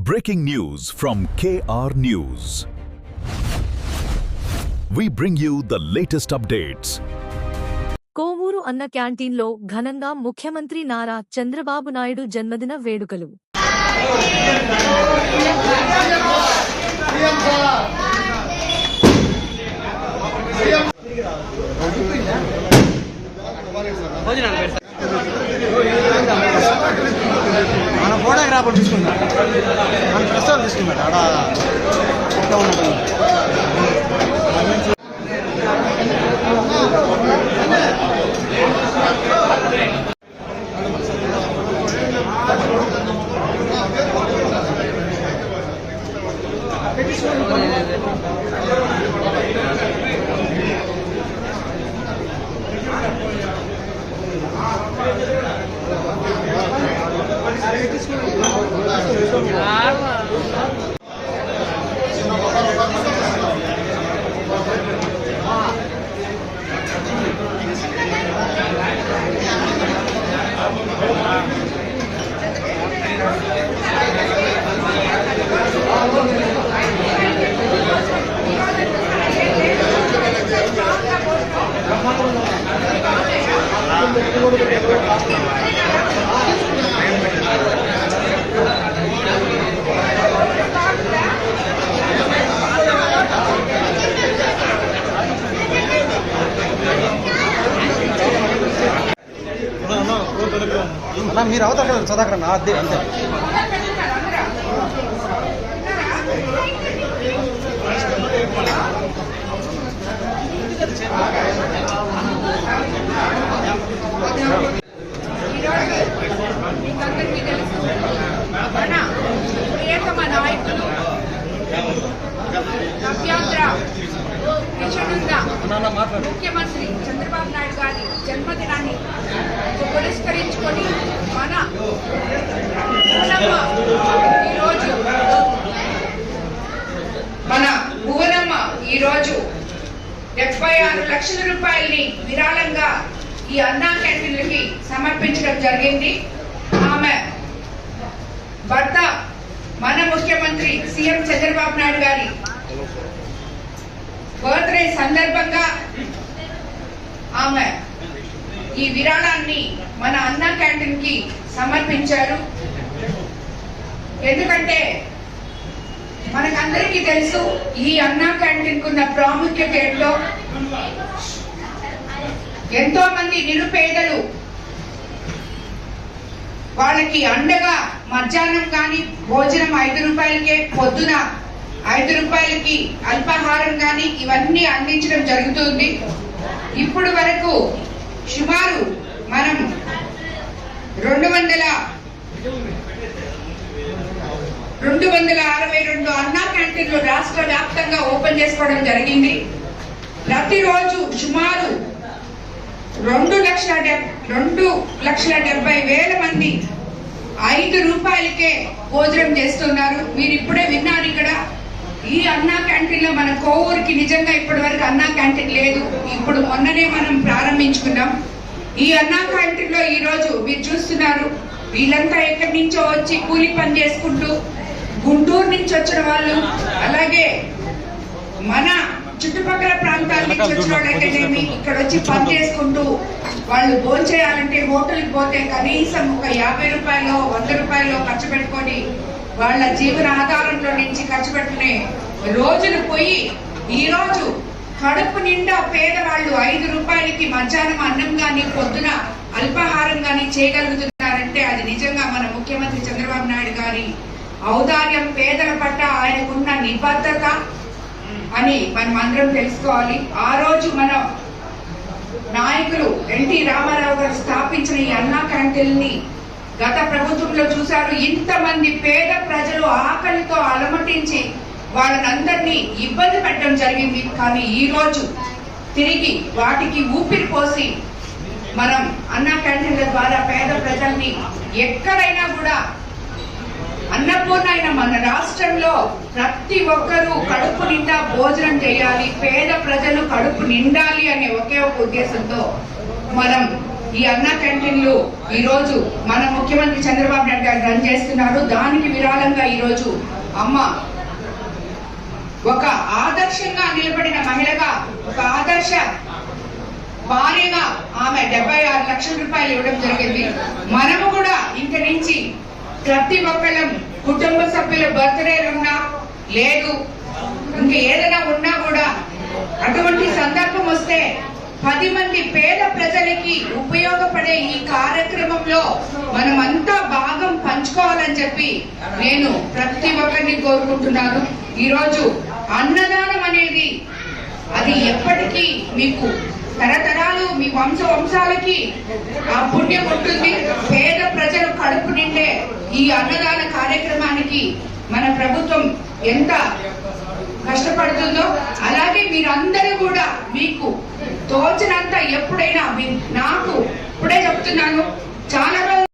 Breaking news from KR News. We bring you the latest updates. Kovur అన్న క్యాంటీన్లో ఘనంగా ముఖ్యమంత్రి నారా చంద్రబాబు నాయుడు జన్మదిన వేడుకలు. మన ఫోటోగ్రాఫర్ తీసుకున్నాడు, మన ప్రస్తుతం తీసుకున్నాడు ఆడ ఉన్నది. మీరు అవుతారు కదా చదాకరణ అదే అంతే. మీకందరికీ తెలుసు, మన ప్రియతమ నాయకులు నవ్యాంధ్ర విజనున్న ముఖ్యమంత్రి చంద్రబాబు నాయుడు గారి జన్మదినాన్ని పురస్కరించుకొని మన భువనమ్మ ఈరోజు 76 లక్షల రూపాయలని విరాళంగా ఈ అన్నా క్యాంటీన్లకి సమర్పించడం జరిగింది. ఆమె భర్త మన ముఖ్యమంత్రి సీఎం చంద్రబాబు నాయుడు గారి బర్త్డే సందర్భంగా ఆమె ఈ విరాళాన్ని మన అన్నా క్యాంటీన్ కి సమర్పించారు. ఎందుకంటే మనకందరికీ తెలుసు ఈ అన్నా క్యాంటీన్ కున్న ప్రాముఖ్యత ఏంటో. ఎంతో మంది నిరుపేదలు వాళ్ళకి అండగా మధ్యాహ్నం కానీ భోజనం 5 రూపాయలకే, పొద్దున 5 రూపాయలకి అల్పాహారం కానీ ఇవన్నీ అందించడం జరుగుతుంది. ఇప్పుడు వరకు సుమారు మనం 262 అన్నా క్యాంటీన్లు రాష్ట్ర వ్యాప్తంగా ఓపెన్ చేసుకోవడం జరిగింది. ప్రతిరోజు సుమారు 2,70,000 మంది 5 రూపాయలకే భోజనం చేస్తున్నారు. మీరు ఇప్పుడే విన్నారు. ఇక్కడ ఈ అన్నా క్యాంటీన్ లో మన కోవూరుకి నిజంగా ఇప్పటి వరకు అన్నా క్యాంటీన్ లేదు. ఇప్పుడు మొన్ననే మనం ప్రారంభించుకున్నాం. ఈ అన్నా క్యాంటీన్ లో ఈ రోజు మీరు చూస్తున్నారు, వీళ్ళంతా ఎక్కడి నుంచో వచ్చి కూలి పని చేసుకుంటూ, గుంటూరు నుంచి వచ్చిన వాళ్ళు, అలాగే మన చుట్టుపక్కల ప్రాంతాల నుంచి వచ్చిన వాళ్ళైతేనేమి ఇక్కడ వచ్చి పని చేసుకుంటూ వాళ్ళు భోంచేయాలంటే హోటల్కి పోతే కనీసం ఒక 50 రూపాయలు 100 రూపాయలు ఖర్చు పెట్టుకొని వాళ్ళ జీవన ఆధారంలో నుంచి ఖర్చు పెట్టుకునే రోజులు పోయి ఈ రోజు కడుపు నిండా పేదవాళ్ళు 5 రూపాయలకి మధ్యాహ్నం అన్నం గాని పొద్దున అల్పాహారం గాని చేయగలుగుతున్నారంటే అది నిజంగా మన ముఖ్యమంత్రి చంద్రబాబు నాయుడు గారి ఔదార్యం, పేదల పట్ల ఆయనకున్న నిబద్ధత అని మనం అందరం తెలుసుకోవాలి. ఆ రోజు మన నాయకులు ఎన్టీ రామారావు గారు స్థాపించిన ఈ అన్నా క్యాంటీన్ ని గత ప్రభుత్వంలో చూశారు. ఇంతమంది పేద ప్రజలు ఆకలితో అలమటించి వాళ్ళనందరినీ ఇబ్బంది పెట్టడం జరిగింది. కానీ ఈ రోజు తిరిగి వాటికి ఊపిరి పోసి మనం అన్నా క్యాంటీన్ల ద్వారా పేద ప్రజల్ని ఎక్కడైనా కూడా అన్నపూర్ణ అయిన మన రాష్ట్రంలో ప్రతి ఒక్కరూ కడుపు నిండా భోజనం చేయాలి, పేద ప్రజలు కడుపు నిండాలి అనే ఒకే ఒక ఉద్దేశంతో మనం ఈ అన్నా క్యాంటీన్లు ఈ రోజు మన ముఖ్యమంత్రి చంద్రబాబు నాయుడు గారు రన్ చేస్తున్నారు. దానికి విరాళంగా ఈ రోజు అమ్మ ఒక ఆదర్శంగా నిలబడిన మహిళగా, ఒక ఆదర్శ భార్యగా ఆమె 76 లక్షల రూపాయలు ఇవ్వడం జరిగింది. మనము కూడా ఇంక నుంచి ప్రతి ఒక్కళ్ళం కుటుంబ సభ్యుల బర్త్డేలు ఉన్నా లేదు ఇంక ఏదైనా ఉన్నా కూడా అటువంటి సందర్భం వస్తే 10 మంది పేద ప్రజలకి ఉపయోగపడే ఈ కార్యక్రమంలో మనమంతా భాగం పంచుకోవాలని చెప్పి నేను ప్రతి ఒక్కరిని కోరుకుంటున్నాను. ఈరోజు అన్నదానం అనేది అది ఎప్పటికీ మీకు తరతరాలు మీ వంశాలకి ఆ పుణ్యం ఉంటుంది. పేద ప్రజలు కడుపు నిండే ఈ అన్నదాన కార్యక్రమానికి మన ప్రభుత్వం ఎంత కష్టపడుతుందో అలాగే మీరందరూ కూడా మీకు తోచినంత ఎప్పుడైనా నాకు ఇప్పుడే చెప్తున్నాను, చాలా